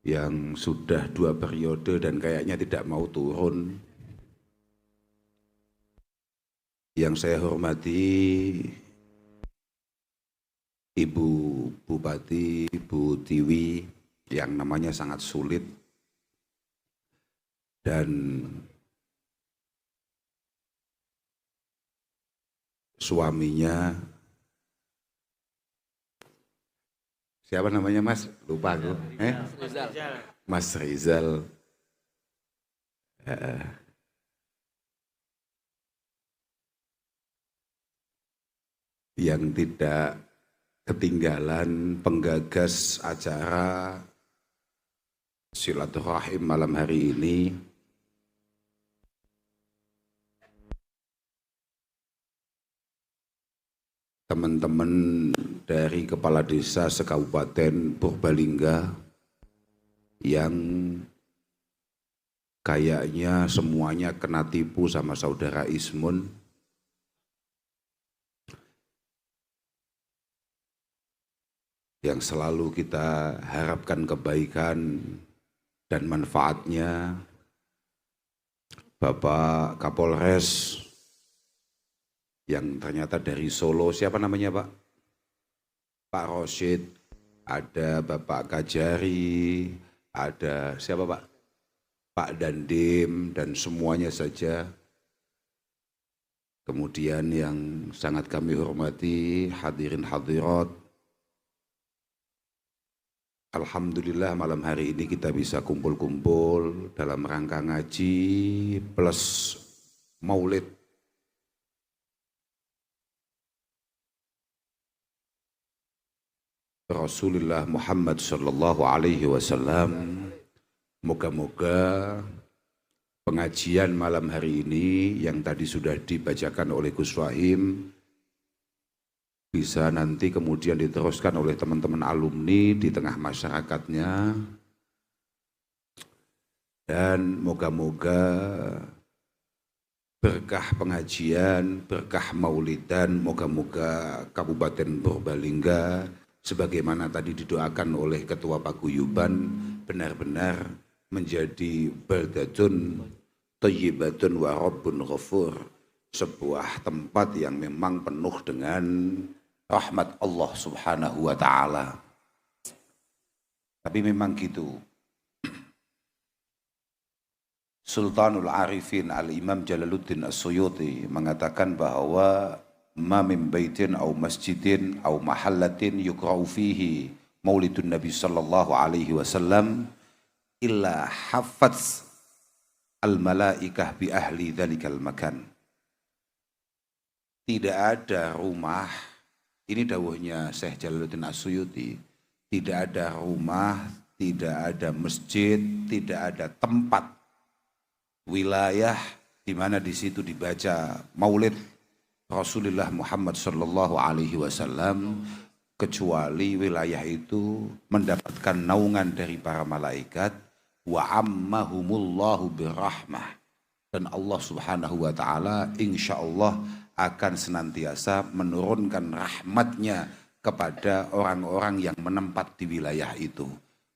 yang sudah 2 periode dan kayaknya tidak mau turun. Yang saya hormati Ibu Bupati, Bu Tiwi, yang namanya sangat sulit, dan suaminya, siapa namanya Mas? Lupa aku. Mas Rizal. Yang tidak ketinggalan penggagas acara silaturahim malam hari ini, teman-teman dari Kepala Desa Sekabupaten Purbalingga yang kayaknya semuanya kena tipu sama saudara Ismun. Yang selalu kita harapkan kebaikan dan manfaatnya, Bapak Kapolres yang ternyata dari Solo, siapa namanya Pak? Pak Rosyid, ada Bapak Kajari, ada siapa Pak? Pak Dandim, dan semuanya saja. Kemudian yang sangat kami hormati hadirin hadirat, alhamdulillah malam hari ini kita bisa kumpul-kumpul dalam rangka ngaji plus maulid Rasulullah Muhammad sallallahu alaihi wasallam. Moga-moga pengajian malam hari ini yang tadi sudah dibacakan oleh Gus Wahim bisa nanti kemudian diteruskan oleh teman-teman alumni di tengah masyarakatnya, dan moga-moga berkah pengajian, berkah maulidan, moga-moga Kabupaten Purbalingga sebagaimana tadi didoakan oleh Ketua Paguyuban benar-benar menjadi baldatun thayyibatun wa rabbun ghafur, sebuah tempat yang memang penuh dengan rahmat Allah Subhanahu wa ta'ala. Tapi memang gitu, Sultanul Arifin Al-Imam Jalaluddin As-Suyuti mengatakan bahwa ma min baitin au masjidin au mahallatin yukra'u fihi maulidun Nabi sallallahu alaihi wasallam illa hafaz al-malaikah bi ahli dhalikal makan. Tidak ada rumah, ini dawuhnya Syekh Jalaluddin As-Suyuti, tidak ada rumah, tidak ada masjid, tidak ada tempat wilayah di mana di situ dibaca maulid Rasulullah Muhammad sallallahu alaihi wasallam kecuali wilayah itu mendapatkan naungan dari para malaikat, wa ammahumullahu birahmah, dan Allah Subhanahu wa taala insyaallah akan senantiasa menurunkan rahmatnya kepada orang-orang yang menempat di wilayah itu.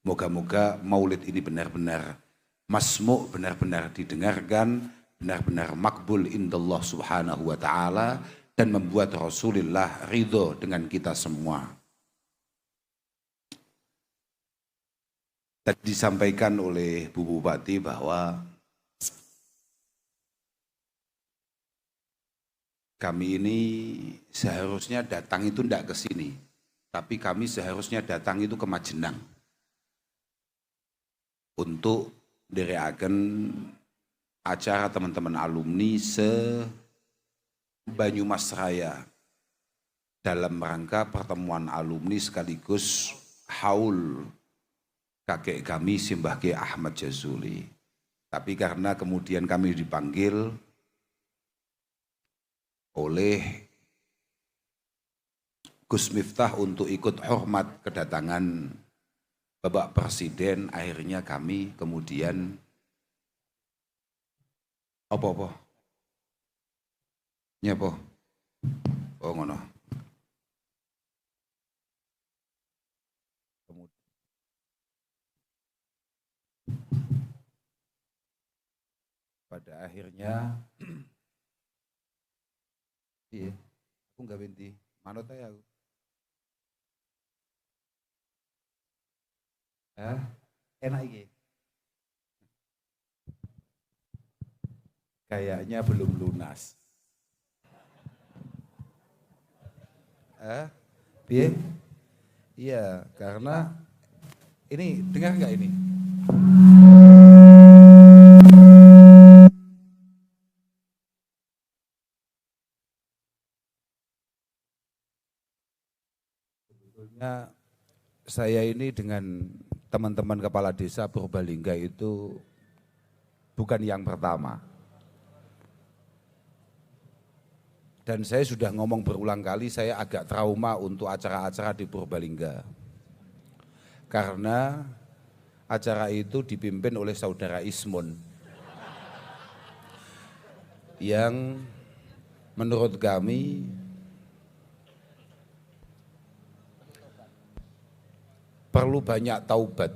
Moga-moga maulid ini benar-benar masmu', benar-benar didengarkan, benar-benar makbul indallah Subhanahu wa ta'ala, dan membuat Rasulullah ridho dengan kita semua. Tadi disampaikan oleh Bu Bupati bahwa kami ini seharusnya datang itu tidak ke sini, tapi kami seharusnya datang itu ke Majenang untuk diriakan acara teman-teman alumni se-Banyumas Raya dalam rangka pertemuan alumni sekaligus haul kakek kami Simbah Kiai Ahmad Jazuli. Tapi karena kemudian kami dipanggil oleh Gus Miftah untuk ikut hormat kedatangan Bapak Presiden, akhirnya kami kemudian apa-apa? Nyapa? Oh ngono. pada akhirnya iya, aku nggak binti, manut aja aku. Enak iki. Kayaknya belum lunas. Piye? Iya, karena ini dengar nggak ini? Sebetulnya saya ini dengan teman-teman kepala desa Purbalingga itu bukan yang pertama. Dan saya sudah ngomong berulang kali, saya agak trauma untuk acara-acara di Purbalingga. Karena acara itu dipimpin oleh saudara Ismun. Yang menurut kami perlu banyak taubat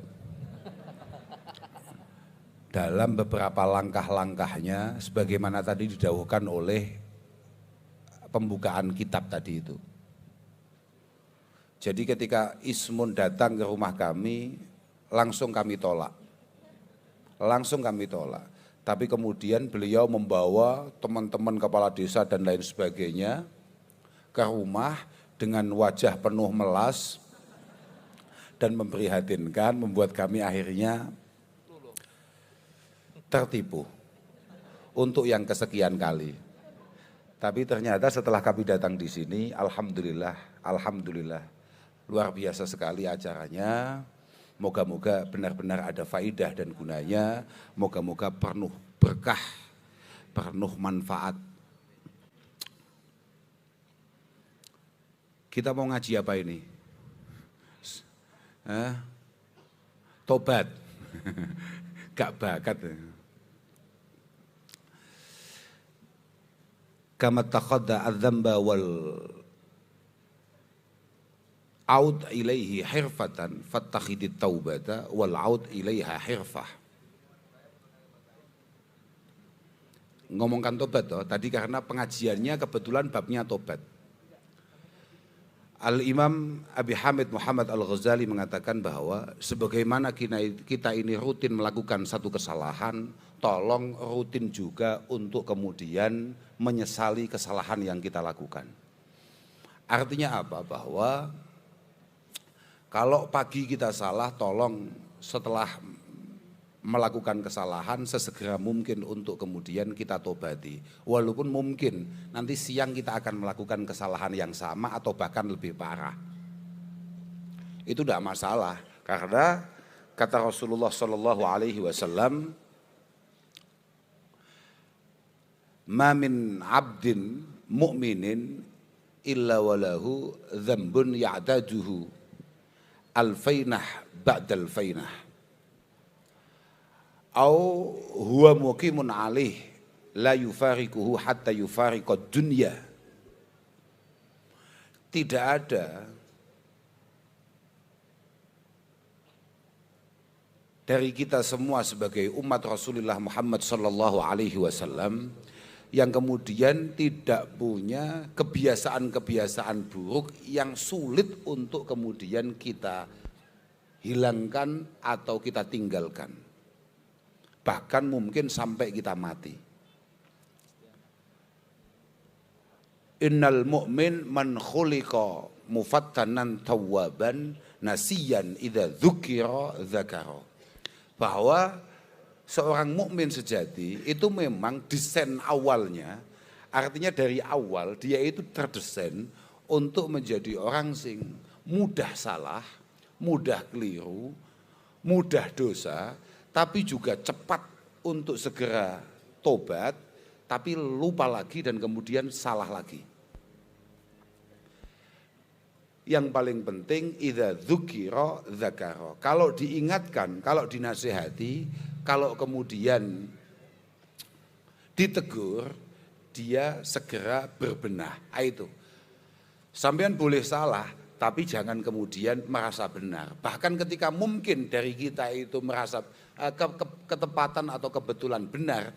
dalam beberapa langkah-langkahnya sebagaimana tadi didahulukan oleh pembukaan kitab tadi itu. Jadi ketika Ismun datang ke rumah kami, langsung kami tolak. Tapi kemudian beliau membawa teman-teman kepala desa dan lain sebagainya ke rumah dengan wajah penuh melas dan memprihatinkan, membuat kami akhirnya tertipu untuk yang kesekian kali. Tapi ternyata setelah kami datang di sini, alhamdulillah, luar biasa sekali acaranya. Moga-moga benar-benar ada faidah dan gunanya, moga-moga penuh berkah, penuh manfaat. Kita mau ngaji apa ini? Tobat, gak bakat. Kama takhadda adzamba wal aud ilaihi hirfatan fattakhidit taubata wal aud ilaiha hirfah. Ngomongkan tobat toh, tadi karena pengajiannya kebetulan babnya tobat. Al-Imam Abi Hamid Muhammad Al-Ghazali mengatakan bahwa sebagaimana kita ini rutin melakukan satu kesalahan, tolong rutin juga untuk kemudian menyesali kesalahan yang kita lakukan. Artinya apa? Bahwa kalau pagi kita salah, tolong setelah melakukan kesalahan sesegera mungkin untuk kemudian kita tobati. Walaupun mungkin nanti siang kita akan melakukan kesalahan yang sama atau bahkan lebih parah. Itu tidak masalah karena kata Rasulullah SAW, "Ma min 'abdin mu'minin illa walahu dzambun ya'taduhu alfainah ba'dal fainah. Au huwa muqimun alih la yufariquhu hatta yufariqad dunya." Tidak ada dari kita semua sebagai umat Rasulullah Muhammad sallallahu alaihi wasallam yang kemudian tidak punya kebiasaan-kebiasaan buruk yang sulit untuk kemudian kita hilangkan atau kita tinggalkan. Bahkan mungkin sampai kita mati. Innal mu'min man khuliqa mufattanan tawwaban nasiyan idza dzukira dzakara. Bahwa seorang mukmin sejati itu memang desain awalnya, artinya dari awal dia itu terdesain untuk menjadi orang sing mudah salah, mudah keliru, mudah dosa, tapi juga cepat untuk segera tobat, tapi lupa lagi dan kemudian salah lagi. Yang paling penting idza dzukira dzakara. Kalau diingatkan, kalau dinasihati, kalau kemudian ditegur, dia segera berbenah. Itu. Sampean boleh salah, tapi jangan kemudian merasa benar. Bahkan ketika mungkin dari kita itu merasa ketepatan atau kebetulan benar,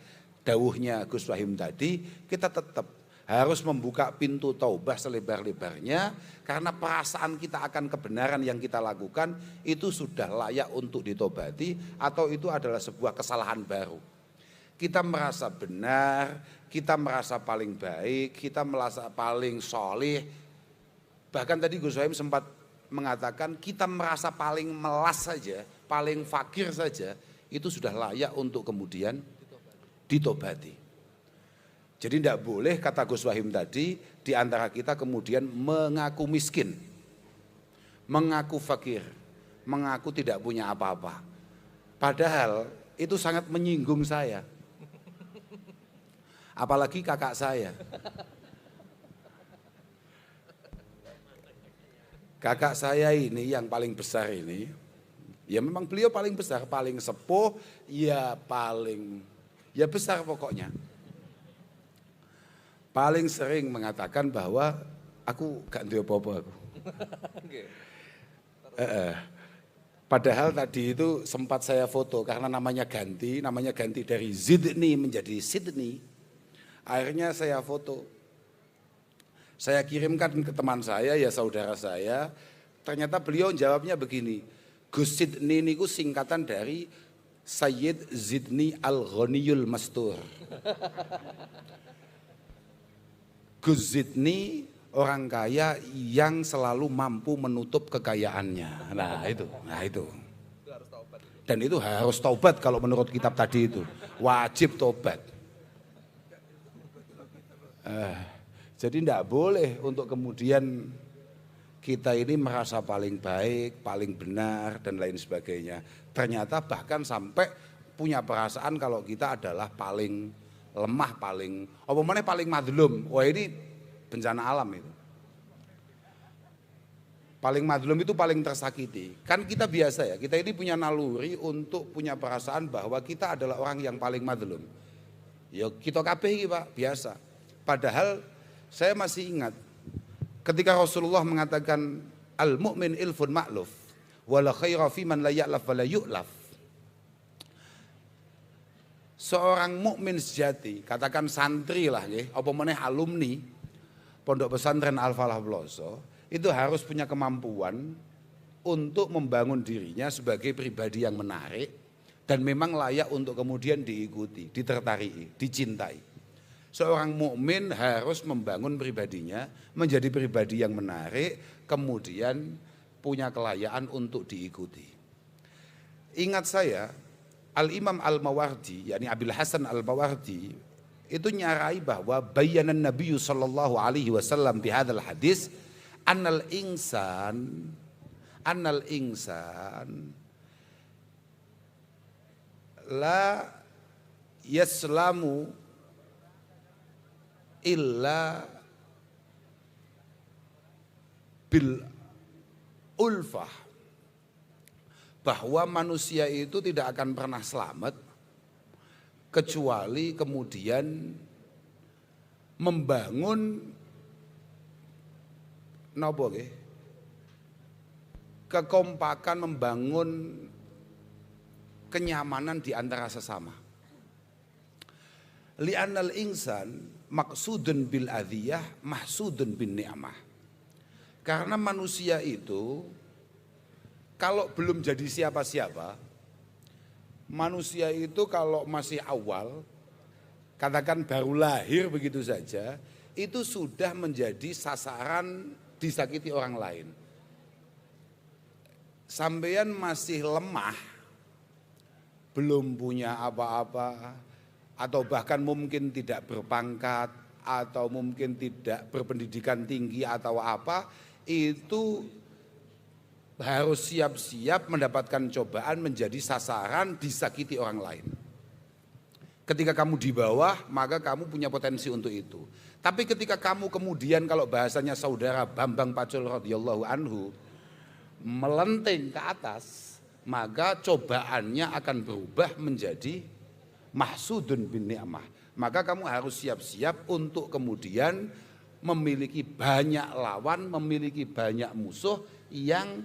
dawuhnya Gus Wahim tadi, kita tetap harus membuka pintu taubah selebar-lebarnya, karena perasaan kita akan kebenaran yang kita lakukan itu sudah layak untuk ditobati, atau itu adalah sebuah kesalahan baru. Kita merasa benar, kita merasa paling baik, kita merasa paling solih. Bahkan tadi Gus Wahim sempat mengatakan kita merasa paling melas saja, paling fakir saja, itu sudah layak untuk kemudian ditobati. Jadi tidak boleh, kata Gus Wahim tadi, di antara kita kemudian mengaku miskin, mengaku fakir, mengaku tidak punya apa-apa. Padahal itu sangat menyinggung saya. Apalagi kakak saya. Kakak saya ini yang paling besar ini, ya memang beliau paling besar, paling sepuh, ya besar pokoknya. Paling sering mengatakan bahwa aku gak duwe apa-apa aku. Padahal tadi itu sempat saya foto karena namanya ganti dari Zidni menjadi Sydney. Akhirnya saya foto. Saya kirimkan ke teman saya, ya saudara saya. Ternyata beliau jawabnya begini, Gus Sydney niku singkatan dari Sayyid Zidni Al-Ghaniyul Mastur. Gus Zidni orang kaya yang selalu mampu menutup kekayaannya. Nah itu. Dan itu harus taubat kalau menurut kitab tadi itu. Wajib taubat. Jadi tidak boleh untuk kemudian kita ini merasa paling baik, paling benar dan lain sebagainya. Ternyata bahkan sampai punya perasaan kalau kita adalah paling lemah, paling madlum. Wah, ini bencana alam itu. Paling madlum itu paling tersakiti. Kan kita biasa ya, kita ini punya naluri untuk punya perasaan bahwa kita adalah orang yang paling madlum. Ya kita kabeh iki Pak, biasa. Padahal saya masih ingat ketika Rasulullah mengatakan al-mu'min ilfun ma'luf wala khaira fi man la ya'laf wa la yu'laf. Seorang mukmin sejati, katakan santri lah nggih, apa meneh alumni Pondok Pesantren Al-Falah Ploso, itu harus punya kemampuan untuk membangun dirinya sebagai pribadi yang menarik dan memang layak untuk kemudian diikuti, ditertarik, dicintai. Seorang mukmin harus membangun pribadinya menjadi pribadi yang menarik, kemudian punya kelayaan untuk diikuti. Ingat saya, Al-Imam Al-Mawardi, yakni Abil Hasan Al-Mawardi, itu nyarai bahwa bayanan Nabi sallallahu alaihi wasallam di hadzal hadis annal insan la yaslamu illa bil ulfah, bahwa manusia itu tidak akan pernah selamat kecuali kemudian membangun kekompakan, membangun kenyamanan di antara sesama. Li'annal insan maksudun bil adhiyah mahsudun bin ni'mah. Karena manusia itu kalau belum jadi siapa-siapa, manusia itu kalau masih awal, katakan baru lahir begitu saja, itu sudah menjadi sasaran disakiti orang lain. Sampeyan masih lemah, belum punya apa-apa, atau bahkan mungkin tidak berpangkat, atau mungkin tidak berpendidikan tinggi atau apa, itu harus siap-siap mendapatkan cobaan menjadi sasaran disakiti orang lain. Ketika kamu di bawah, maka kamu punya potensi untuk itu. Tapi ketika kamu kemudian, kalau bahasanya saudara Bambang Pacul radhiyallahu anhu, melenting ke atas, maka cobaannya akan berubah menjadi mahsudun bin ni'mah. Maka kamu harus siap-siap untuk kemudian memiliki banyak lawan, memiliki banyak musuh yang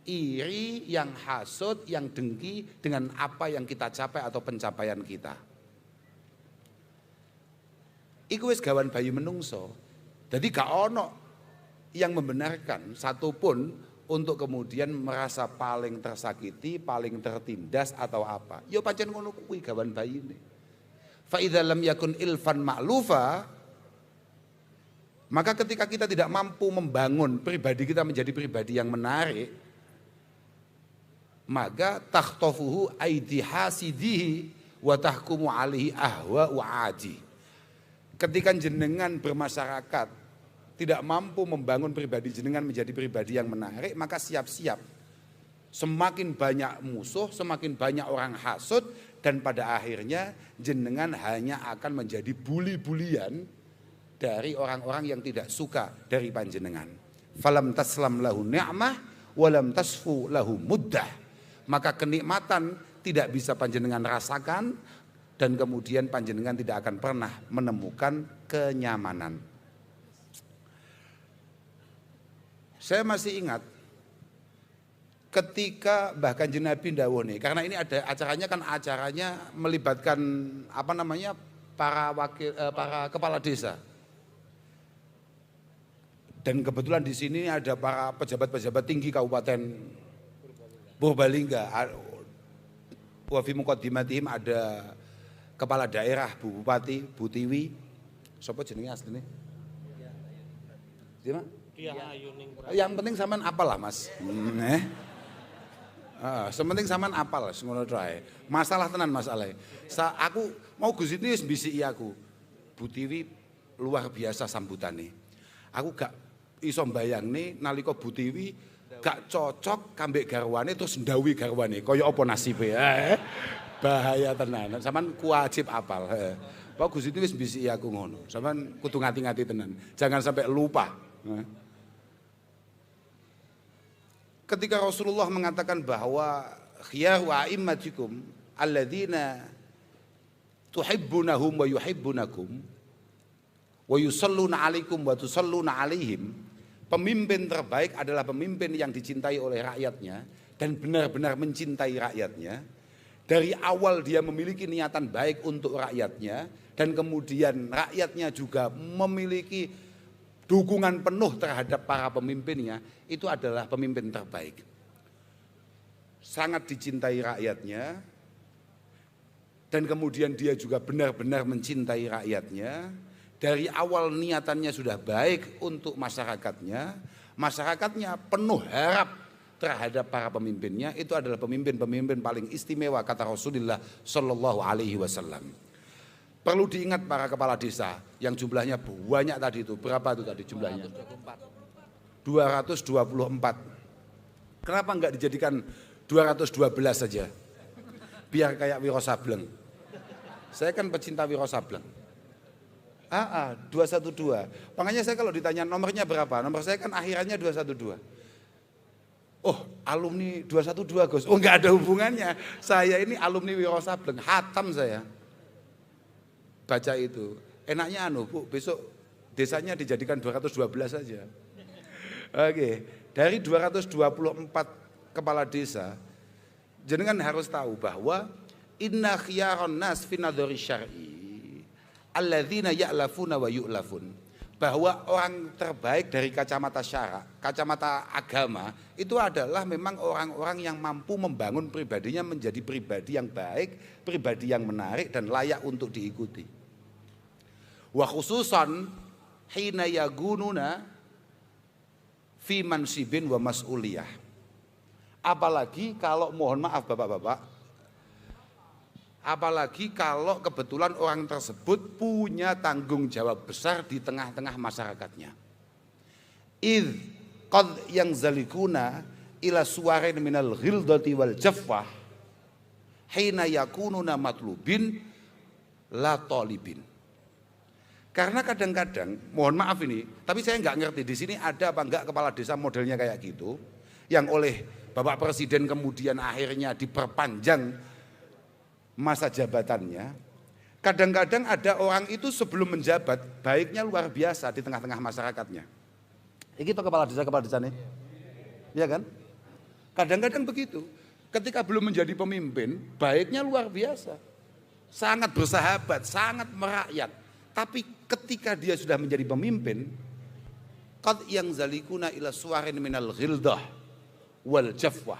iri, yang hasud, yang dengki dengan apa yang kita capai atau pencapaian kita. iku wis gawan bayi menungso. Jadi gak ono yang membenarkan satupun untuk kemudian merasa paling tersakiti, paling tertindas atau apa. Ya pancen ngono kuwi gawan bayine. Fa idza lam yakun ilfan ma'lufa, maka ketika kita tidak mampu membangun pribadi kita menjadi pribadi yang menarik, maka takhtafuhu aidi hasidihi wa tahkumu alaihi ahwa wa aji. Ketika jenengan bermasyarakat tidak mampu membangun pribadi jenengan menjadi pribadi yang menarik, maka siap-siap semakin banyak musuh, semakin banyak orang hasud, dan pada akhirnya jenengan hanya akan menjadi buli-bulian dari orang-orang yang tidak suka dari panjenengan. Falam taslam lahu ni'mah walam tasfu lahu muddah. Maka kenikmatan tidak bisa panjenengan rasakan, dan kemudian panjenengan tidak akan pernah menemukan kenyamanan. Saya masih ingat ketika bahkan Nabi dawuh nih, karena ini ada acaranya melibatkan para kepala desa. Dan kebetulan di sini ada para pejabat-pejabat tinggi Kabupaten Purbalingga. Wa fi muqaddimatihim ada kepala daerah Bu Bupati, Bu Tiwi. Sapa jenenge asline? Siapa? Yang penting sampean apal lah Mas. Sementing sampean apal ngono trae. Masalah tenan masalah. Aku mau Gus itu wis bisiki aku. Bu Tiwi luar biasa sambutane. Aku gak iso mbayangne nalika Bu Tiwi gak cocok kambek garwane terus ndawi garwane. Kaya apa nasibe? Bahaya tenan. Sampean kuwajib apal. Pak Gus itu wis bisiki aku ngono. Sampean kudu ngati-ngati tenan. Jangan sampai lupa. Ketika Rasulullah mengatakan bahwa khiyaru a'immatikum alladzina tuhibbunahum wa yuhibbunakum wa yusalluna 'alaikum wa tusalluna 'alaihim, pemimpin terbaik adalah pemimpin yang dicintai oleh rakyatnya dan benar-benar mencintai rakyatnya. Dari awal dia memiliki niatan baik untuk rakyatnya, dan kemudian rakyatnya juga memiliki dukungan penuh terhadap para pemimpinnya. Itu adalah pemimpin terbaik. Sangat dicintai rakyatnya, dan kemudian dia juga benar-benar mencintai rakyatnya. Dari awal niatannya sudah baik untuk masyarakatnya. Masyarakatnya penuh harap terhadap para pemimpinnya. Itu adalah pemimpin-pemimpin paling istimewa, kata Rasulullah Shallallahu Alaihi Wasallam. Perlu diingat para kepala desa yang jumlahnya banyak tadi itu. Berapa itu tadi jumlahnya? 224. Kenapa enggak dijadikan 212 saja? Biar kayak Wiro Sableng. Saya kan pecinta Wiro Sableng. 212. Makanya saya kalau ditanya nomornya berapa? Nomor saya kan akhirannya 212. Oh, alumni 212 Gus. Oh, enggak ada hubungannya. Saya ini alumni Wiro Sableng, hatam saya. Baca itu, enaknya Bu, besok desanya dijadikan 212 saja. Oke, dari 224 kepala desa, jenengan harus tahu bahwa inna khiyaron nas fi nadhari syar'i alladzina ya'lafuna wa yu'lafun. Bahwa orang terbaik dari kacamata syara, kacamata agama, itu adalah memang orang-orang yang mampu membangun pribadinya menjadi pribadi yang baik, pribadi yang menarik dan layak untuk diikuti. Wa khususan hina yagununa fi mansibin wa mas'uliyah. Apalagi kalau, mohon maaf Bapak-bapak, apalagi kalau kebetulan orang tersebut punya tanggung jawab besar di tengah-tengah masyarakatnya. Idh qad yang zalikuna ila suwarin minal ghildati wal jaffah hina yakununa matlubin la talibin. Karena kadang-kadang, mohon maaf ini, tapi saya nggak ngerti di sini ada apa enggak kepala desa modelnya kayak gitu, yang oleh Bapak Presiden kemudian akhirnya diperpanjang masa jabatannya. Kadang-kadang ada orang itu sebelum menjabat baiknya luar biasa di tengah-tengah masyarakatnya. Ini kepala desa nih, ya kan? Kadang-kadang begitu. Ketika belum menjadi pemimpin, baiknya luar biasa, sangat bersahabat, sangat merakyat. Tapi ketika dia sudah menjadi pemimpin, qad yang zalikuna ila suwarin minal ghildah wal jafwah.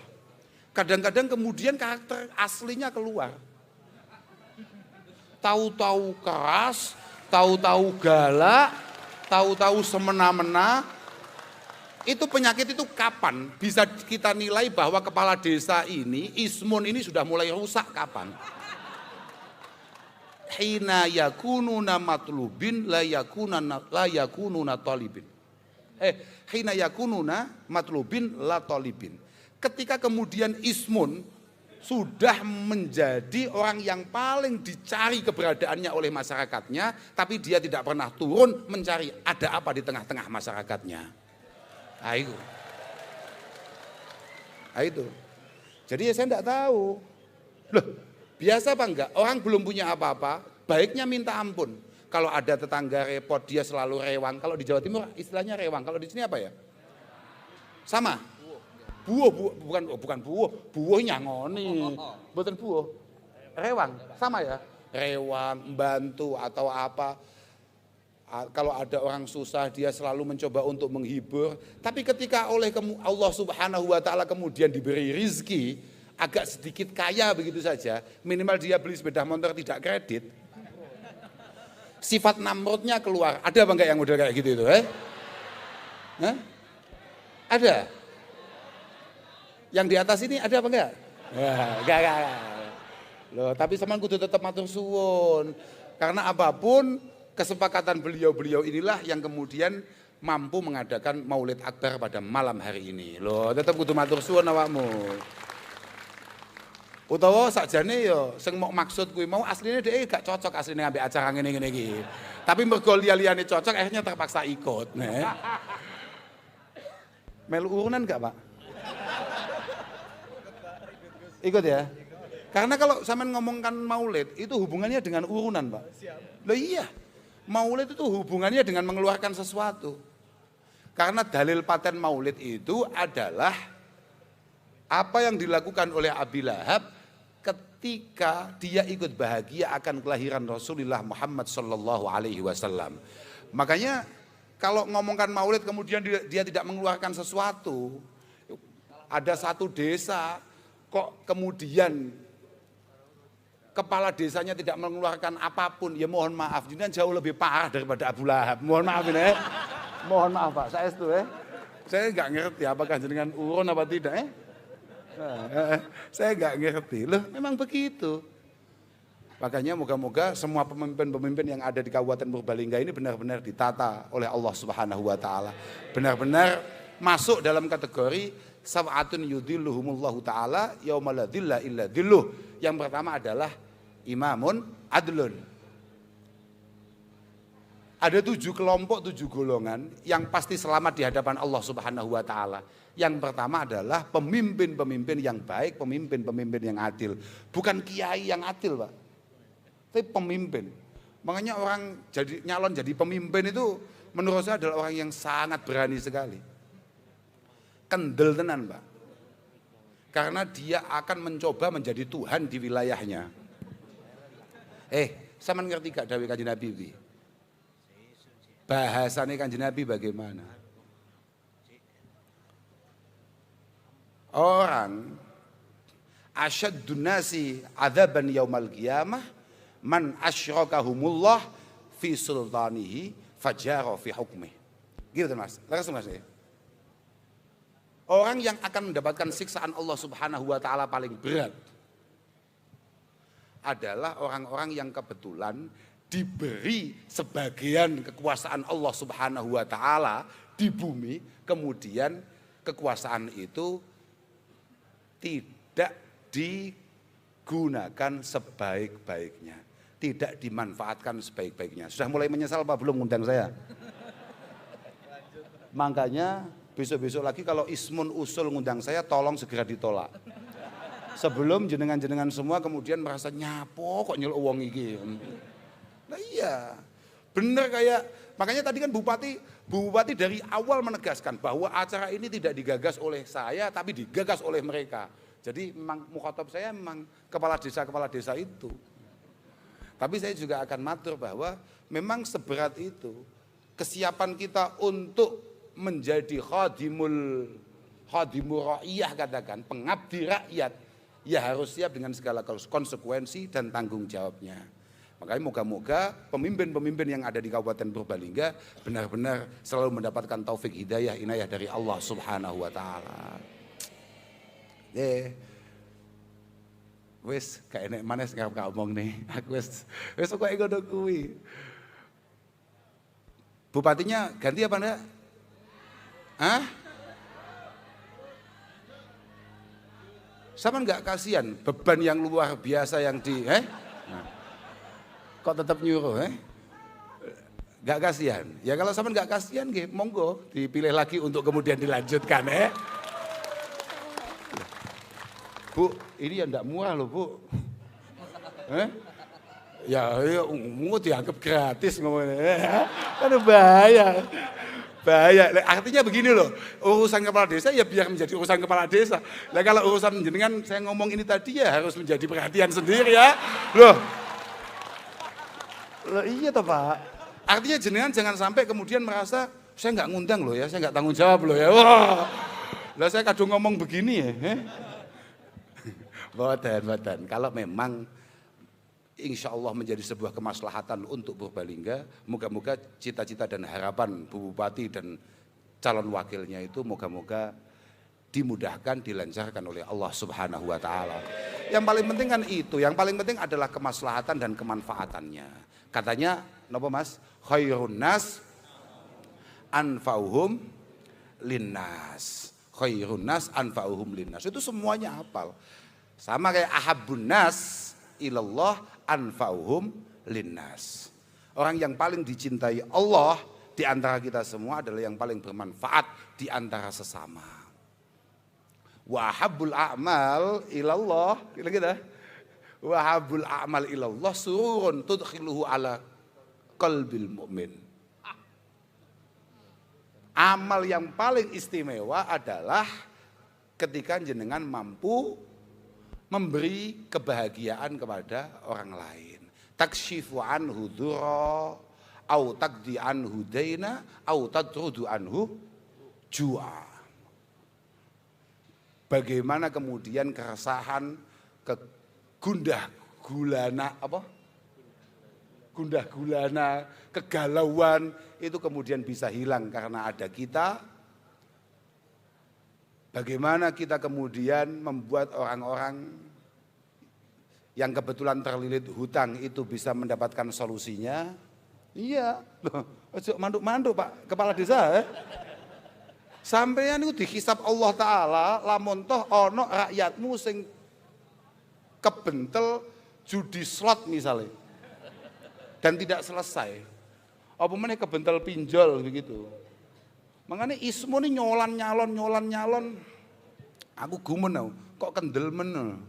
Kadang-kadang kemudian karakter aslinya keluar. Tahu-tahu keras, tahu-tahu galak, tahu-tahu semena-mena. Itu penyakit itu kapan bisa kita nilai bahwa kepala desa ini, ismun ini sudah mulai rusak kapan? Hina yakununa matlubin la yakununa talibin. Hina yakununa matlubin la talibin. Ketika kemudian ismun sudah menjadi orang yang paling dicari keberadaannya oleh masyarakatnya, tapi dia tidak pernah turun mencari ada apa di tengah-tengah masyarakatnya. Nah, itu. Jadi ya saya tidak tahu. Loh, biasa apa enggak? Orang belum punya apa-apa, baiknya minta ampun. Kalau ada tetangga repot, dia selalu rewang. Kalau di Jawa Timur istilahnya rewang. Kalau di sini apa ya? Sama. Bukan buuh nyangoni. Bukan buuh. Rewang, sama ya? Rewang, membantu atau apa. Kalau ada orang susah dia selalu mencoba untuk menghibur. Tapi ketika oleh Allah Subhanahu wa taala kemudian diberi rizki, agak sedikit kaya begitu saja, minimal dia beli sepeda motor tidak kredit. Sifat Namrudnya keluar. Ada apa enggak yang model kayak gitu itu? Ada. Yang di atas ini ada apa enggak? Enggak. Loh, tapi sampean kudu tetap matur suwun. Karena apapun kesepakatan beliau-beliau inilah yang kemudian mampu mengadakan Maulid Akbar pada malam hari ini. Loh, tetap kudu matur suwun awakmu. Utawa sakjane yo sing mau maksud kuwi mau aslinya dhek gak cocok aslinya ambek acara ngene-ngene iki. Tapi mergo liya-liyane cocok akhirnya terpaksa ikut. Melu urunan enggak, Pak? Ikut ya? Karena kalau sampean ngomongkan maulid itu hubungannya dengan urunan, Pak. Loh iya. Maulid itu hubungannya dengan mengeluarkan sesuatu. Karena dalil paten maulid itu adalah apa yang dilakukan oleh Abi Lahab ketika dia ikut bahagia akan kelahiran Rasulullah Muhammad sallallahu alaihi wasallam. Makanya kalau ngomongkan maulid kemudian dia tidak mengeluarkan sesuatu. Ada satu desa kok kemudian kepala desanya tidak mengeluarkan apapun, ya mohon maaf, jenengan jauh lebih parah daripada Abu Lahab. Mohon maaf ini, mohon maaf Pak, saya itu saya nggak ngerti apakah jenengan urun apa tidak saya nggak ngerti, loh memang begitu. Makanya moga-moga semua pemimpin-pemimpin yang ada di Kabupaten Purbalingga ini benar-benar ditata oleh Allah Subhanahu wa taala. Benar-benar masuk dalam kategori sab'atun yudhilluhumullahu ta'ala yauma la dhilla illa dhilluh. Yang pertama adalah imamun adlun. Ada 7 kelompok, 7 golongan yang pasti selamat di hadapan Allah Subhanahu wa taala. Yang pertama adalah pemimpin-pemimpin yang baik, pemimpin-pemimpin yang adil. Bukan kiai yang adil, Pak. Tapi pemimpin. Makanya orang jadi nyalon jadi pemimpin itu menurut saya adalah orang yang sangat berani sekali. Kendel tenan, Pak. Karena dia akan mencoba menjadi Tuhan di wilayahnya. Sampean ngerti gak dawuh Kanjeng Nabi iki? Bahasane Kanjeng Nabi bagaimana? Orang asyaddun nasi adzaban yaumal qiyamah man asyrakahumullah fi sultanihi fajara fi hukmih. Gitu Mas. Langsung Mas. Orang yang akan mendapatkan siksaan Allah Subhanahu wa taala paling berat adalah orang-orang yang kebetulan diberi sebagian kekuasaan Allah Subhanahu wa taala di bumi, kemudian kekuasaan itu tidak digunakan sebaik-baiknya, tidak dimanfaatkan sebaik-baiknya. Sudah mulai menyesal Pak belum ngundang saya? Makanya besok-besok lagi kalau Ismun usul ngundang saya tolong segera ditolak. Sebelum jenengan-jenengan semua kemudian merasa nyapo kok nyeluk wong iki. Nah iya, bener kayak makanya tadi kan Bupati dari awal menegaskan bahwa acara ini tidak digagas oleh saya tapi digagas oleh mereka. Jadi memang mukhatab saya memang kepala desa itu. Tapi saya juga akan matur bahwa memang seberat itu kesiapan kita untuk menjadi khadimul ra'iyah, katakan pengabdi rakyat, ya harus siap dengan segala konsekuensi dan tanggung jawabnya. Makanya moga-moga pemimpin-pemimpin yang ada di Kabupaten Purbalingga benar-benar selalu mendapatkan taufik hidayah inayah dari Allah Subhanahu wa taala. Wis gak enek manes ngarep ngomong nih. Aku wis kok ngono kuwi. Bupatinya ganti apa enggak? Hah? Sama enggak kasihan beban yang luar biasa yang kok tetap nyuruh Enggak kasihan. Ya kalau sama enggak kasihan nggih, monggo dipilih lagi untuk kemudian dilanjutkan Bu, ini ya enggak murah loh Bu. Ya mau dianggap gratis ngomongnya. Kan bahaya. Artinya begini loh, urusan kepala desa ya biar menjadi urusan kepala desa. Nah kalau urusan jenengan saya ngomong ini tadi ya harus menjadi perhatian sendiri ya. Loh iya toh Pak. Artinya jenengan jangan sampai kemudian merasa saya nggak ngundang loh ya, saya nggak tanggung jawab loh ya. Wah, lah saya kadang ngomong begini ya. Boten. Kalau memang insya Allah menjadi sebuah kemaslahatan untuk Purbalingga, moga-moga cita-cita dan harapan Bu Bupati dan calon wakilnya itu moga-moga dimudahkan, dilancarkan oleh Allah Subhanahu wa taala. Yang paling penting kan itu, yang paling penting adalah kemaslahatan dan kemanfaatannya. Katanya, napa Mas? Khairun nas anfa'uhum linnas. Khairun nas anfa'uhum linnas. Itu semuanya hafal. Sama kayak ahabbun nas ilallah anfa'uhum linnas. Orang yang paling dicintai Allah di antara kita semua adalah yang paling bermanfaat di antara sesama. Wa habbul a'mal ilallah, kira-kira. Wa habbul a'mal ilallah sururun tudkhiluhu ala qalbil mu'min. Amal yang paling istimewa adalah ketika jenengan mampu memberi kebahagiaan kepada orang lain. Takshifu anhu dhurra, au taqdi anhu daina, au tadrudu anhu ju'a. Bagaimana kemudian keresahan, gundah gulana, kegalauan itu kemudian bisa hilang karena ada kita. Bagaimana kita kemudian membuat orang-orang yang kebetulan terlilit hutang itu bisa mendapatkan solusinya? Iya, loh, manduk-manduk Pak Kepala Desa. Sampeyan itu dihisab Allah Ta'ala, lamun toh ono rakyatmu sing kebentel judi slot misalnya, dan tidak selesai. Apa meneh kebentel pinjol begitu. Makanya ismu ini nyolan nyalon. Aku gumen kok kendel men.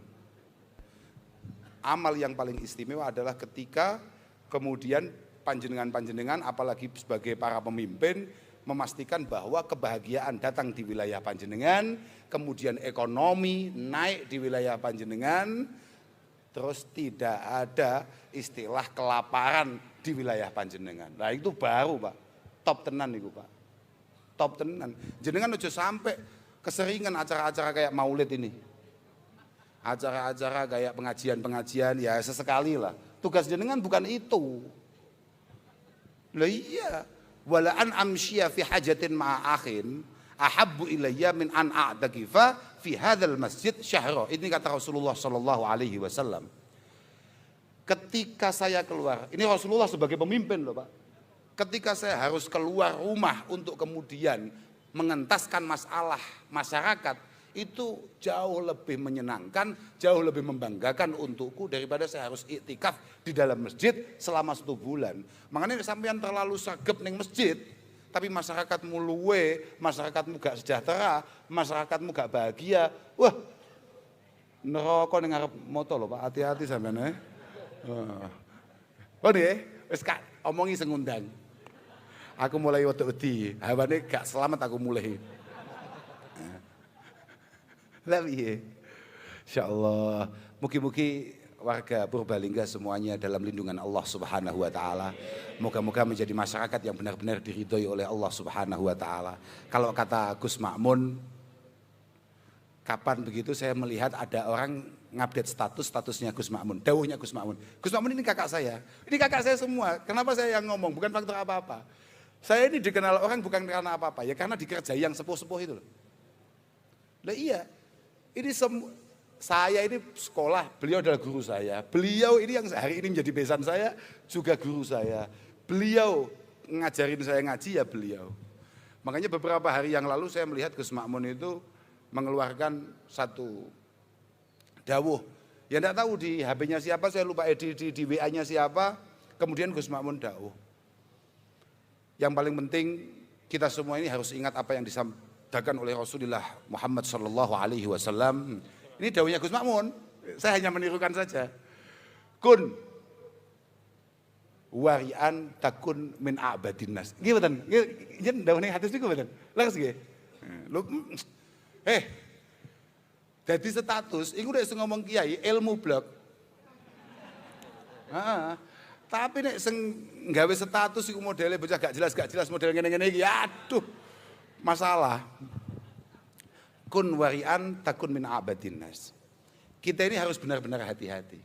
Amal yang paling istimewa adalah ketika kemudian panjenengan apalagi sebagai para pemimpin memastikan bahwa kebahagiaan datang di wilayah panjenengan, kemudian ekonomi naik di wilayah panjenengan, terus tidak ada istilah kelaparan di wilayah panjenengan. Nah itu baru Pak, top tenan itu Pak. Top tenan. Jenengan aja sampai keseringan acara-acara kayak maulid ini. Acara-acara kayak pengajian ya sesekali lah. Tugas jenengan bukan itu. Lah iya, wala an amsyiya fi hajatin ma'a akhin ahabbu ilayya min an a'takifa fi hadzal masjid syahra. Ini kata Rasulullah sallallahu alaihi wasallam. Ketika saya keluar, ini Rasulullah sebagai pemimpin loh Pak. Ketika saya harus keluar rumah untuk kemudian mengentaskan masalah masyarakat, itu jauh lebih menyenangkan, jauh lebih membanggakan untukku daripada saya harus iktikaf di dalam masjid selama 1 bulan. Makanya sampean terlalu sagep ning masjid, tapi masyarakatmu luwe, masyarakatmu gak sejahtera, masyarakatmu gak bahagia. Wah, neraka ning ngarep moto lho Pak, hati-hati sampean Oh nih, wis Kak omongi sing ngundang. Aku mulai wedi, hawane gak selamat aku mulai. Lah piye? Insyaallah, mugi-mugi warga Purbalingga semuanya dalam lindungan Allah Subhanahu wa taala. Moga-moga menjadi masyarakat yang benar-benar diridhoi oleh Allah Subhanahu wa taala. Kalau kata Gus Makmun, kapan begitu saya melihat ada orang ngupdate statusnya Gus Makmun, dawuhnya Gus Makmun. Gus Makmun ini kakak saya. Ini kakak saya semua. Kenapa saya yang ngomong? Bukan faktor apa-apa. Saya ini dikenal orang bukan karena apa-apa, ya karena dikerjai yang sepuh-sepuh itu loh. Lah iya. Ini saya ini sekolah, beliau adalah guru saya. Beliau ini yang hari ini menjadi besan saya juga guru saya. Beliau ngajarin saya ngaji ya beliau. Makanya beberapa hari yang lalu saya melihat Gus Makmun itu mengeluarkan satu dawuh. Ya enggak tahu di HP-nya siapa, saya lupa di WA-nya siapa. Kemudian Gus Makmun dawuh. Yang paling penting kita semua ini harus ingat apa yang disampaikan oleh Rasulullah Muhammad sallallahu alaihi wasallam. Ini dawuhnya Gus Makmun, saya hanya menirukan saja. Kun warian takun min a'badin nas. Nggih mboten? Nggih dawuhne hadis niku mboten? Leres nggih. Dadi status iku nek ngomong kiai ilmu blok. Tapi nek sing nggawe status iku modele bocah gak jelas model ngene-ngene iki. Aduh. Masalah. Kun warian takun min abadin nas. Kita ini harus benar-benar hati-hati.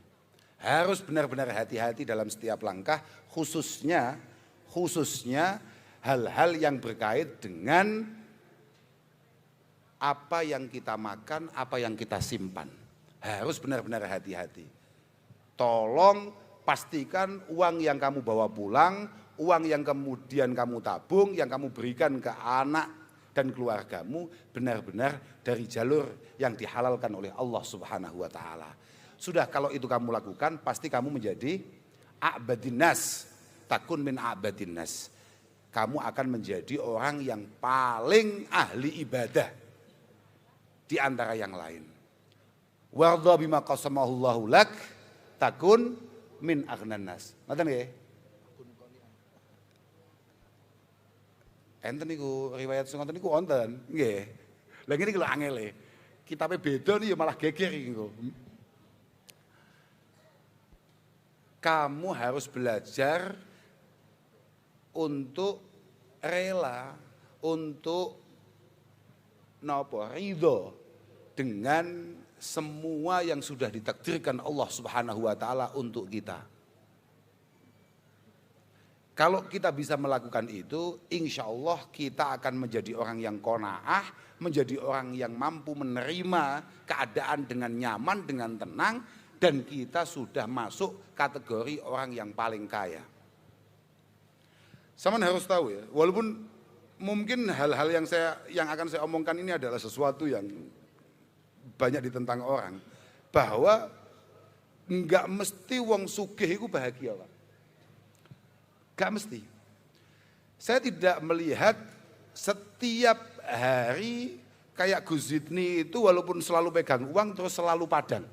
Harus benar-benar hati-hati dalam setiap langkah, khususnya hal-hal yang berkait dengan apa yang kita makan, apa yang kita simpan. Harus benar-benar hati-hati. Tolong pastikan uang yang kamu bawa pulang, uang yang kemudian kamu tabung, yang kamu berikan ke anak dan keluargamu benar-benar dari jalur yang dihalalkan oleh Allah Subhanahu wa taala. Sudah kalau itu kamu lakukan pasti kamu menjadi a'badinnas, takun min a'badinnas. Kamu akan menjadi orang yang paling ahli ibadah di antara yang lain. Wardha bima qasamahullahu lak takun min aghnan nas. Ngoten nggih? Enten niku riwayat sing ngoten niku wonten, nggih. Lah ngene iki lho angele. Kitabe beda nih ya malah geger niku. Kamu harus belajar untuk rela, untuk ridho dengan semua yang sudah ditakdirkan Allah Subhanahu wa taala untuk kita. Kalau kita bisa melakukan itu, insya Allah kita akan menjadi orang yang qanaah, menjadi orang yang mampu menerima keadaan dengan nyaman, dengan tenang, dan kita sudah masuk kategori orang yang paling kaya. Saman harus tahu ya, walaupun mungkin hal-hal yang akan saya omongkan ini adalah sesuatu yang banyak ditentang orang, bahwa enggak mesti wong sugih itu bahagia, Pak. Gak mesti. Saya tidak melihat setiap hari kayak Gus Zidni itu walaupun selalu pegang uang terus selalu padang.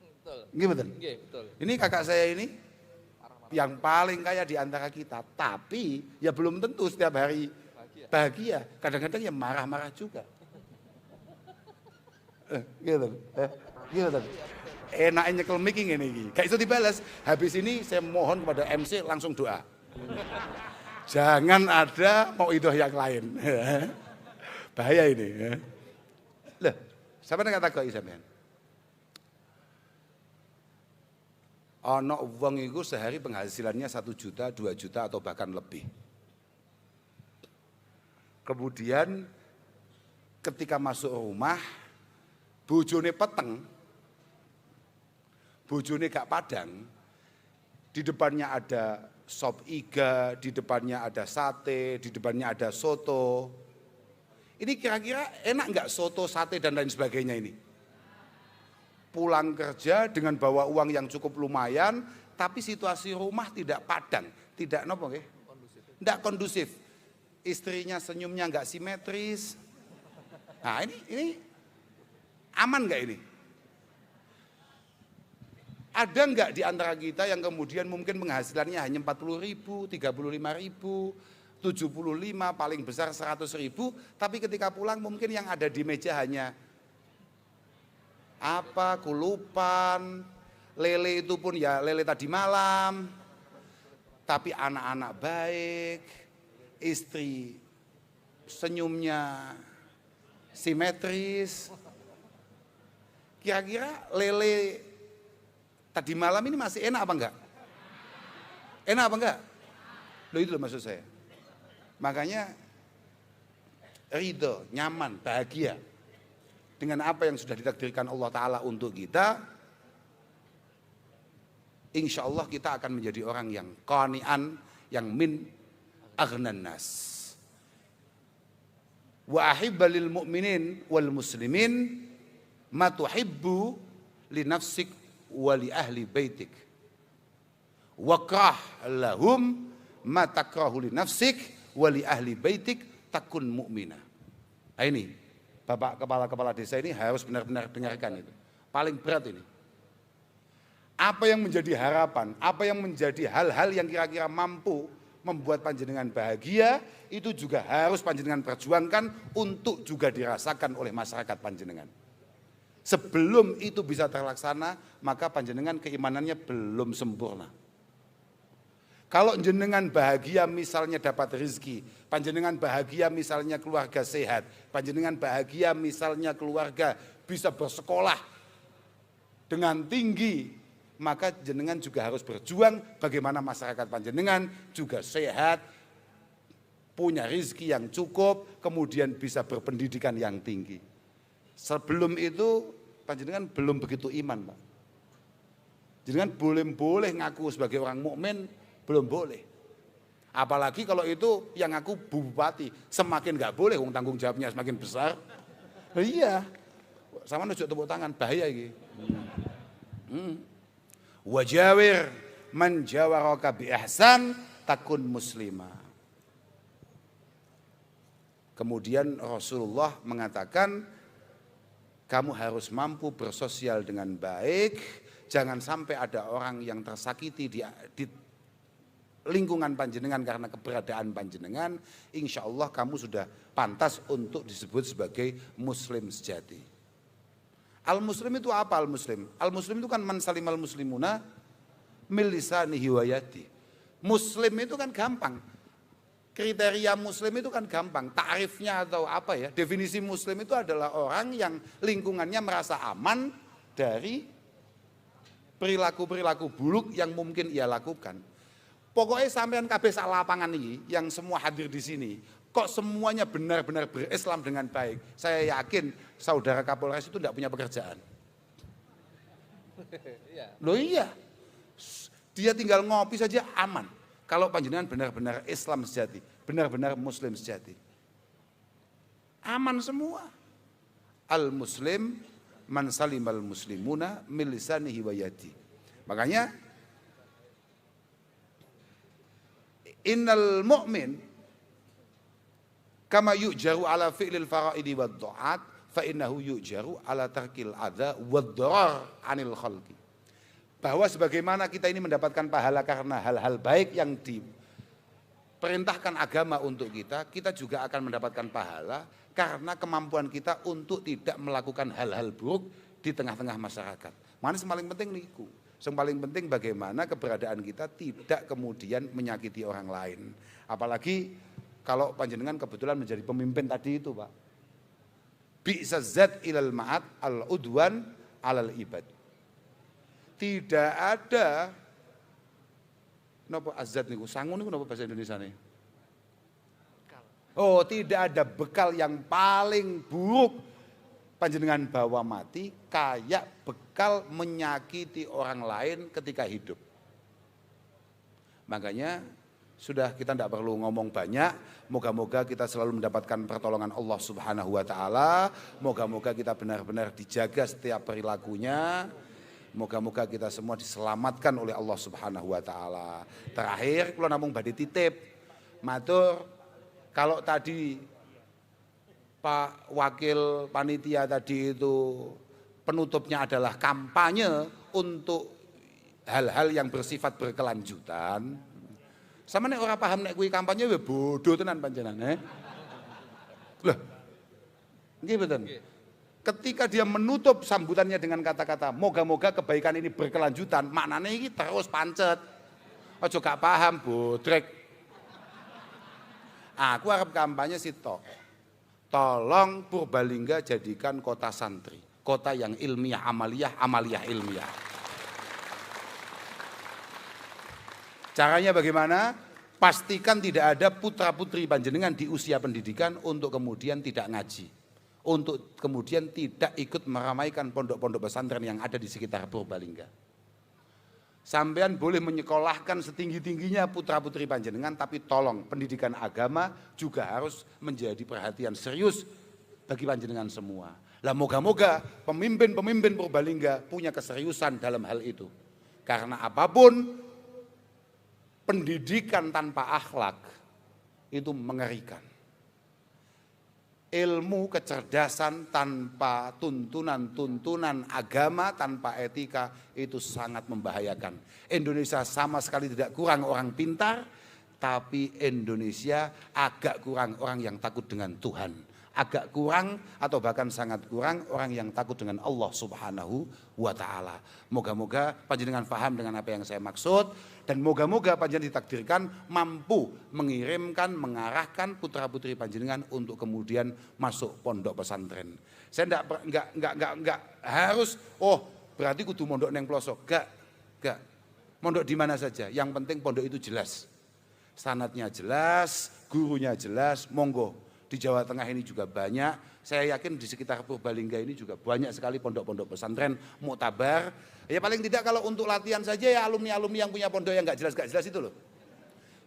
Betul. Gimana? Betul. Ini kakak saya ini yang paling kaya di antara kita. Tapi ya belum tentu setiap hari bahagia. Kadang-kadang ya marah-marah juga. Gitu. Gitu. Enaknya nyekel mic ini. Kayak itu dibalas. Habis ini saya mohon kepada MC langsung doa. Jangan ada mau idoh yang lain. Bahaya ini. Loh, siapa yang kata kok sampean? Ono wong iku sehari penghasilannya 1 juta, 2 juta atau bahkan lebih. Kemudian ketika masuk rumah, bojone peteng, bojone gak padang, di depannya ada sop iga, di depannya ada sate, di depannya ada soto. Ini kira-kira enak nggak soto, sate dan lain sebagainya ini? Pulang kerja dengan bawa uang yang cukup lumayan, tapi situasi rumah tidak padang, tidak nopo nggih? Nggak kondusif. Istrinya senyumnya nggak simetris. Nah ini aman nggak ini? Ada nggak di antara kita yang kemudian mungkin penghasilannya hanya 40.000, 35.000, 75, paling besar 100.000, tapi ketika pulang mungkin yang ada di meja hanya apa, kulupan, Lele itu pun ya lele tadi malam, tapi anak-anak baik, istri senyumnya simetris. Kira-kira lele tadi malam ini masih enak apa enggak? Enak apa enggak? Loh itu loh maksud saya. Makanya ridho, nyaman, bahagia dengan apa yang sudah ditakdirkan Allah Ta'ala untuk kita, insya Allah kita akan menjadi orang yang qani'an, yang min aghnan nas. Wa ahibba lil mu'minin wal muslimin ma tuhibbu li nafsik wa li ahli baitik. Wakrah lahum ma takrahu li nafsik wa li ahli baitik takun mu'minah. Nah ini, Bapak kepala-kepala desa ini harus benar-benar dengarkan itu. Paling berat ini. Apa yang menjadi harapan, apa yang menjadi hal-hal yang kira-kira mampu membuat panjenengan bahagia, itu juga harus panjenengan perjuangkan untuk juga dirasakan oleh masyarakat panjenengan. Sebelum itu bisa terlaksana, maka panjenengan keimanannya belum sempurna. Kalau jenengan bahagia misalnya dapat rezeki, panjenengan bahagia misalnya keluarga sehat, panjenengan bahagia misalnya keluarga bisa bersekolah dengan tinggi, maka jenengan juga harus berjuang bagaimana masyarakat panjenengan juga sehat, punya rezeki yang cukup, kemudian bisa berpendidikan yang tinggi. Sebelum itu panjenengan belum begitu iman, Pak. Jenengan boleh ngaku sebagai orang mukmin, belum boleh. Apalagi kalau itu yang ngaku bupati, semakin nggak boleh, tanggung jawabnya semakin besar. Nah, iya, sama nunjuk tepuk tangan, bahaya ini. Wajawir man jawaraka bi ihsan takun muslimah. Kemudian Rasulullah mengatakan, kamu harus mampu bersosial dengan baik, jangan sampai ada orang yang tersakiti di lingkungan panjenengan karena keberadaan panjenengan. Insya Allah kamu sudah pantas untuk disebut sebagai muslim sejati. Al-muslim itu apa al-muslim? Al-muslim itu kan man salimal muslimuna min lisanihi wa yadihi. Muslim itu kan gampang. Kriteria muslim itu kan gampang. Ta'rifnya atau apa ya? Definisi muslim itu adalah orang yang lingkungannya merasa aman dari perilaku-perilaku buruk yang mungkin ia lakukan. Pokoknya sampean kabeh sak lapangan ini yang semua hadir di sini, kok semuanya benar-benar berislam dengan baik. Saya yakin saudara Kapolres itu tidak punya pekerjaan. Loh iya, dia tinggal ngopi saja aman. Kalau panjenengan benar-benar Islam sejati, benar-benar Muslim sejati, aman semua. Al-Muslim man salimal muslimuna min lisanihi wa yadihi. Makanya innal mu'min kama yu'jaru ala fi'lil fara'idi wad du'at fa innahu yu'jaru ala tarkil adza wad darar anil khalqi. Bahwa sebagaimana kita ini mendapatkan pahala karena hal-hal baik yang diperintahkan agama untuk kita, kita juga akan mendapatkan pahala karena kemampuan kita untuk tidak melakukan hal-hal buruk di tengah-tengah masyarakat. Mana yang paling penting niku? Yang paling penting bagaimana keberadaan kita tidak kemudian menyakiti orang lain. Apalagi kalau panjenengan kebetulan menjadi pemimpin tadi itu, Pak. Bi'sa zat ilal ma'at al-udwan alal ibad. Tidak ada napa azat niku sangun niku napa bahasa Indonesia nih? Oh, tidak ada bekal yang paling buruk panjenengan bawa mati kayak bekal menyakiti orang lain ketika hidup. Makanya sudah kita tidak perlu ngomong banyak. Moga-moga kita selalu mendapatkan pertolongan Allah Subhanahu wa taala. Moga-moga kita benar-benar dijaga setiap perilakunya. Moga-moga kita semua diselamatkan oleh Allah Subhanahu wa taala. Terakhir kula namung badhe titip matur, kalau tadi Pak Wakil Panitia tadi itu penutupnya adalah kampanye untuk hal-hal yang bersifat berkelanjutan. Sama nek ora paham nek kuwi kampanye we bodoh tenan panjenengan. Lah. Nggih mboten. ketika dia menutup sambutannya dengan kata-kata moga-moga kebaikan ini berkelanjutan, maknanya ini terus pancet. Ojo gak paham bodrek. Aku harap kampanye sih tolong Purbalingga jadikan kota santri, kota yang ilmiah amaliyah, amaliyah ilmiah. Caranya bagaimana? Pastikan tidak ada putra-putri panjenengan di usia pendidikan untuk kemudian tidak ngaji, untuk kemudian tidak ikut meramaikan pondok-pondok pesantren yang ada di sekitar Purbalingga. Sampean boleh menyekolahkan setinggi-tingginya putra-putri panjenengan, tapi tolong pendidikan agama juga harus menjadi perhatian serius bagi panjenengan semua. Lah moga-moga pemimpin-pemimpin Purbalingga punya keseriusan dalam hal itu. Karena apapun pendidikan tanpa akhlak itu mengerikan. Ilmu kecerdasan tanpa tuntunan-tuntunan agama, tanpa etika itu sangat membahayakan. Indonesia sama sekali tidak kurang orang pintar, tapi Indonesia agak kurang orang yang takut dengan Tuhan. Agak kurang atau bahkan sangat kurang orang yang takut dengan Allah Subhanahu wa ta'ala. Moga-moga panjenengan paham dengan apa yang saya maksud, dan moga-moga panjenengan ditakdirkan mampu mengirimkan, mengarahkan putra-putri panjenengan untuk kemudian masuk pondok pesantren. Saya enggak harus berarti kudu mondok neng pelosok. Enggak. Mondok di mana saja, yang penting pondok itu jelas. Sanadnya jelas, gurunya jelas, monggo. Di Jawa Tengah ini juga banyak, saya yakin di sekitar Purbalingga ini juga banyak sekali pondok-pondok pesantren muktabar. Ya paling tidak kalau untuk latihan saja ya alumni-alumni yang punya pondok yang gak jelas itu loh.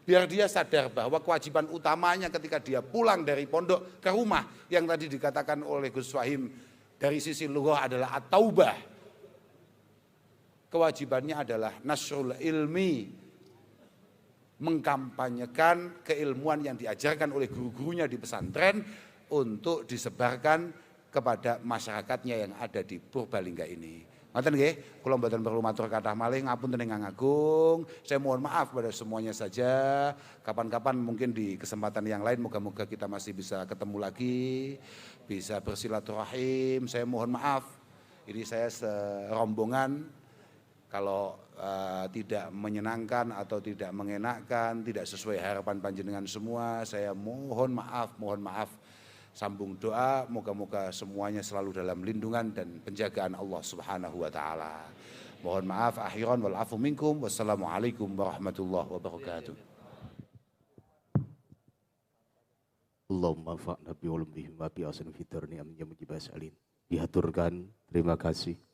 Biar dia sadar bahwa kewajiban utamanya ketika dia pulang dari pondok ke rumah, yang tadi dikatakan oleh Gus Fahim dari sisi lughah adalah at-taubah. Kewajibannya adalah nasrul ilmi, mengkampanyekan keilmuan yang diajarkan oleh guru-gurunya di pesantren untuk disebarkan kepada masyarakatnya yang ada di Purbalingga ini. Ngoten nggih, kula mboten perlu matur kathah malih, ngapunten ingkang agung. Saya mohon maaf pada semuanya saja. Kapan-kapan mungkin di kesempatan yang lain moga-moga kita masih bisa ketemu lagi, bisa bersilaturahim. Saya mohon maaf. Ini saya serombongan kalau tidak menyenangkan atau tidak mengenakkan, tidak sesuai harapan panjenengan semua, saya mohon maaf. Sambung doa, moga-moga semuanya selalu dalam lindungan dan penjagaan Allah Subhanahu wa ta'ala. Mohon maaf, akhiran wal afu minkum. Wassalamualaikum warahmatullahi wabarakatuh. Allahumma fa'na bi ulumihim wa bi asan fitarni amin ya mujibah salin. Dihaturkan, terima kasih.